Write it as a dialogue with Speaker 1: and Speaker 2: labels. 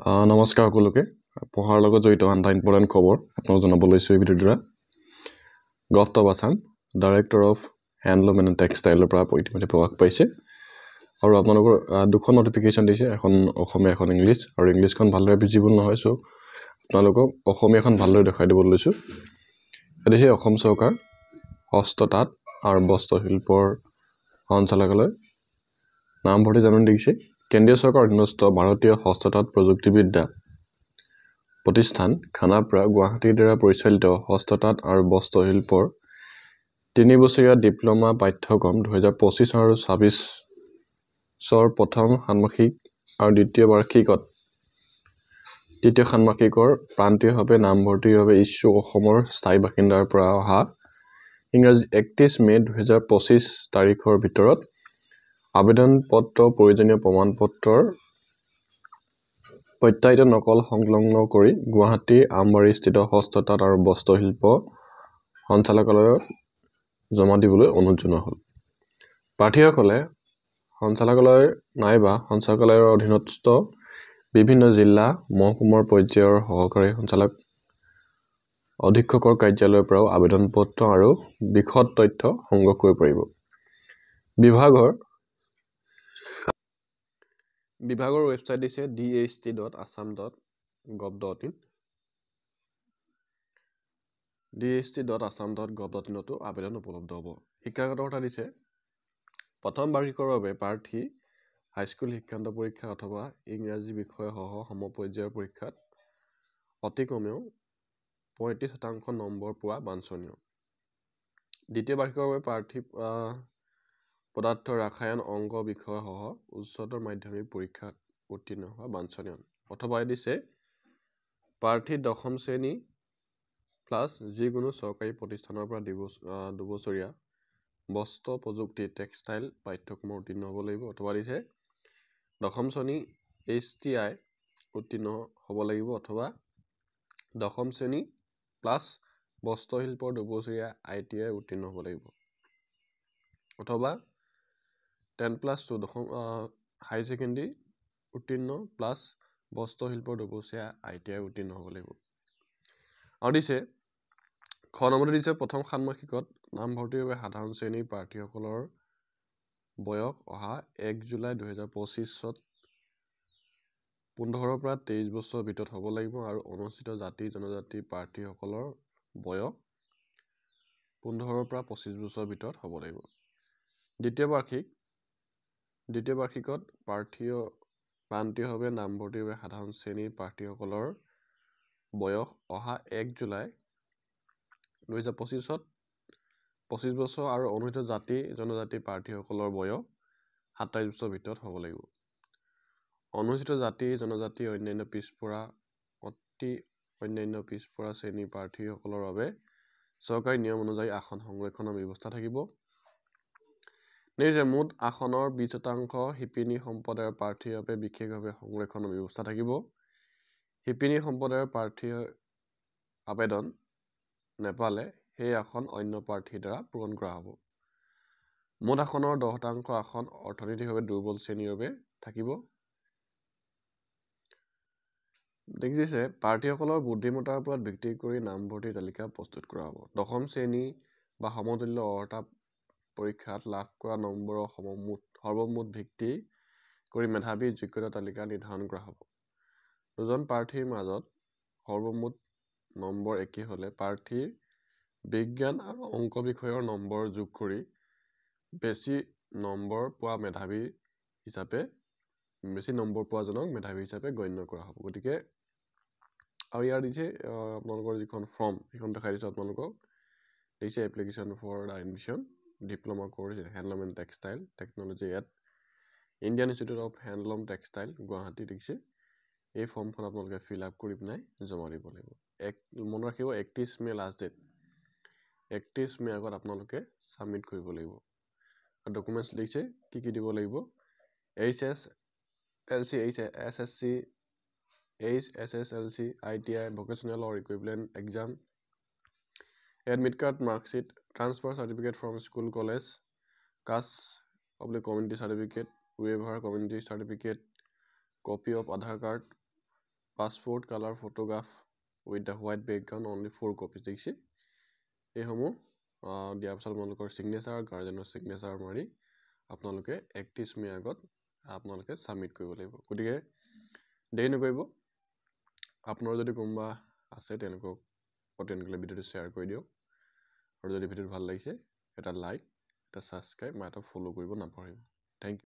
Speaker 1: নমস্কাৰ সকলোকে পঢ়াৰ লগত জড়িত আন এটা ইম্পৰ্টেণ্ট খবৰ আপোনাক জনাব লৈছোঁ এই ভিডিঅ'ৰ দ্বাৰা govt of Assam director of handloom and টেক্সটাইলৰ পৰা ইতিমধ্যে প্ৰকাশ পাইছে আৰু আপোনালোকৰ দুখন নটিফিকেশ্যন দিছে এখন অসমীয়া এখন ইংলিছ আৰু ইংলিছখন ভালদৰে ভিজিবল নহয় চ' আপোনালোকক অসমীয়াখন ভালদৰে দেখাই দিব লৈছোঁ এদিছে অসম চৰকাৰ হস্ততাঁত আৰু বস্ত্ৰশিল্পৰ সঞ্চালকালয় নামভৰ্তি জাননী দিছে কেন্দ্ৰীয় চৰকাৰ অধীনস্থ ভাৰতীয় হস্ততাঁত প্ৰযুক্তিবিদ্যা প্ৰতিষ্ঠান খানাপাৰা গুৱাহাটীৰ দ্বাৰা পৰিচালিত হস্ততাঁত আৰু বস্ত্ৰশিল্পৰ 3 বছৰীয়া ডিপ্লোমা পাঠ্যক্ৰম 2025 আৰু 26 প্ৰথম ষান্মাসিক আৰু দ্বিতীয় বাৰ্ষিকত তৃতীয় ষান্মাসিকৰ প্ৰান্তীয়ভাৱে নামভৰ্তিৰ বাবে ইচ্ছুক অসমৰ স্থায়ী বাসিন্দাৰ পৰা অহা ইংৰাজী 31 মে 2025 তাৰিখৰ ভিতৰত আবেদন পত্ৰ প্ৰয়োজনীয় প্ৰমাণপত্ৰৰ প্ৰত্যায়িত নকল সংলগ্ন কৰি গুৱাহাটীৰ আমবাৰীস্থিত হস্ততাঁত আৰু বস্ত্ৰশিল্প সঞ্চালকালয়ত জমা দিবলৈ অনুৰোধ জনোৱা হ'ল প্ৰাৰ্থীসকলে সঞ্চালকালয় নাইবা সঞ্চালকালয়ৰ অধীনস্থ বিভিন্ন জিলা মহকুমাৰ পৰ্যায়ৰ সহকাৰী সঞ্চালক অধীক্ষকৰ কাৰ্যালয়ৰ পৰাও আবেদন পত্ৰ আৰু বিশদ তথ্য সংগ্ৰহ কৰিব পাৰিব বিভাগৰ ৱেবছাইট দিছে dht.assam.gov.in dht.assam.gov.in আবেদন উপলব্ধ হ'ব শিক্ষাগত কথা দিছে প্ৰথম বাৰ্ষিকৰ বাবে প্ৰাৰ্থী হাইস্কুল শিক্ষান্ত পৰীক্ষা অথবা ইংৰাজী বিষয় সহ সমপৰ্যায়ৰ পৰীক্ষাত অতি কমেও 35% নম্বৰ পোৱা বাঞ্ছনীয় দ্বিতীয় বাৰ্ষিকৰ বাবে প্ৰাৰ্থী পদাৰ্থ ৰাসায়ন অংক বিষয় সহ উচ্চতৰ মাধ্যমিক পৰীক্ষাত উত্তীৰ্ণ হোৱা বাঞ্ছনীয় অথবা দিছে প্ৰাৰ্থী দশম শ্ৰেণী প্লাছ যিকোনো চৰকাৰী প্ৰতিষ্ঠানৰ পৰা দুবছৰীয়া বস্ত্ৰ প্ৰযুক্তি টেক্সটাইল পাঠ্যক্ৰমৰ উত্তীৰ্ণ হ'ব লাগিব অথবা দিছে দশম শ্ৰেণী HTI উত্তীৰ্ণ হ'ব লাগিব অথবা দশম শ্ৰেণী প্লাছ বস্ত্ৰশিল্পৰ দুবছৰীয়া ITI উত্তীৰ্ণ হ'ব লাগিব অথবা 10+2 দশম হাই সেকেন্ডাৰী উত্তীৰ্ণ প্লাছ বস্ত্ৰশিল্পৰ দুবছৰীয়া ITI উত্তীৰ্ণ হ'ব লাগিব আৰু দিছে খ নম্বৰতে দিছে প্ৰথম ষান্মাসিকত নামভৰ্তিৰ বাবে সাধাৰণ শ্ৰেণীৰ প্ৰাৰ্থীসকলৰ বয়স অহা 1 জুলাই 2025ত 15 পৰা 23 বছৰৰ ভিতৰত হ'ব লাগিব আৰু অনুসূচিত জাতি জনজাতি প্ৰাৰ্থীসকলৰ বয়স 15 পৰা 25 বছৰৰ ভিতৰত হ'ব লাগিব দ্বিতীয় বাৰ্ষিকত প্ৰান্তীয়ভাৱে নামভৰ্তিৰ বাবে সাধাৰণ শ্ৰেণীৰ প্ৰাৰ্থীসকলৰ বয়স অহা 1 জুলাই 2025ত 25 বছৰ আৰু অনুসূচিত জাতি জনজাতি প্ৰাৰ্থীসকলৰ বয়স 27 বছৰৰ ভিতৰত হ'ব লাগিব অনুসূচিত জাতি জনজাতি অন্যান্য পিছপৰা শ্ৰেণীৰ প্ৰাৰ্থীসকলৰ বাবে চৰকাৰী নিয়ম অনুযায়ী আসন সংৰক্ষণৰ ব্যৱস্থা থাকিব নিশ্চয় মুঠ আসনৰ 20% শিপিনী সম্প্ৰদায়ৰ প্ৰাৰ্থীৰ বাবে বিশেষভাৱে সংৰক্ষণৰ ব্যৱস্থা থাকিব শিপিনী সম্প্ৰদায়ৰ প্ৰাৰ্থীৰ আবেদন নেপালে সেই আসন অন্য প্ৰাৰ্থীৰ দ্বাৰা পূৰণ কৰা হ'ব মুঠ আসনৰ 10% আসন অৰ্থনৈতিকভাৱে দুৰ্বল শ্ৰেণীৰ বাবে থাকিব দেখিছে প্ৰাৰ্থীসকলৰ বুদ্ধিমত্তাৰ ওপৰত ভিত্তি কৰি নামভৰ্তিৰ তালিকা প্ৰস্তুত কৰা হ'ব দশম শ্ৰেণী বা সমতুল্য অৰ্হতা পৰীক্ষাত লাভ কৰা নম্বৰৰ সৰ্বমুঠ ভিত্তি কৰি মেধাৱী যোগ্যতা তালিকা নিৰ্ধাৰণ কৰা হ'ব দুজন প্ৰাৰ্থীৰ মাজত সৰ্বমুঠ নম্বৰ একে হ'লে প্ৰাৰ্থীৰ বিজ্ঞান আৰু অংক বিষয়ৰ নম্বৰ যোগ কৰি বেছি নম্বৰ পোৱা জনক মেধাৱী হিচাপে গণ্য কৰা হ'ব গতিকে আৰু ইয়াৰ দিছে আপোনালোকৰ যিখন ফৰ্ম সেইখন দেখাই দিছোঁ আপোনালোকক দিছে application for the admission diploma course in handloom and textile technology at Indian Institute of Handloom Textile Guwahati দেখিছে এই ফৰ্মখন আপোনালোকে ফিল আপ কৰি পিনাই জমা দিব লাগিব মনত ৰাখিব 31 মে লাষ্ট ডেট 31 মে আগত আপোনালোকে ছাবমিট কৰিব লাগিব আৰু ডকুমেণ্টছ লিখিছে কি দিব লাগিব HSLC ITI vocational or equivalent exam admit card marksheet transfer certificate from school college caste of the community certificate waiver community certificate copy of Aadhaar card passport colour photograph with the white background only 4 copy দেখিছে এইসমূহ দিয়াৰ পিছত আপোনালোকৰ signature গাৰ্জেনৰ signature মাৰি আপোনালোকে 31 মে আগত আপোনালোকে ছাবমিট কৰিব লাগিব গতিকে দেৰি নকৰিব আপোনাৰ যদি কোনোবা আছে তেওঁলোকক পটেনচিয়েলি ভিডিঅ'টো শ্বেয়াৰ কৰি দিয়ক আৰু যদি ভিডিঅ'টো ভাল লাগিছে এটা লাইক এটা ছাবস্ক্ৰাইব বা এটা ফ'ল' কৰিব নাপাহৰিব থেংক ইউ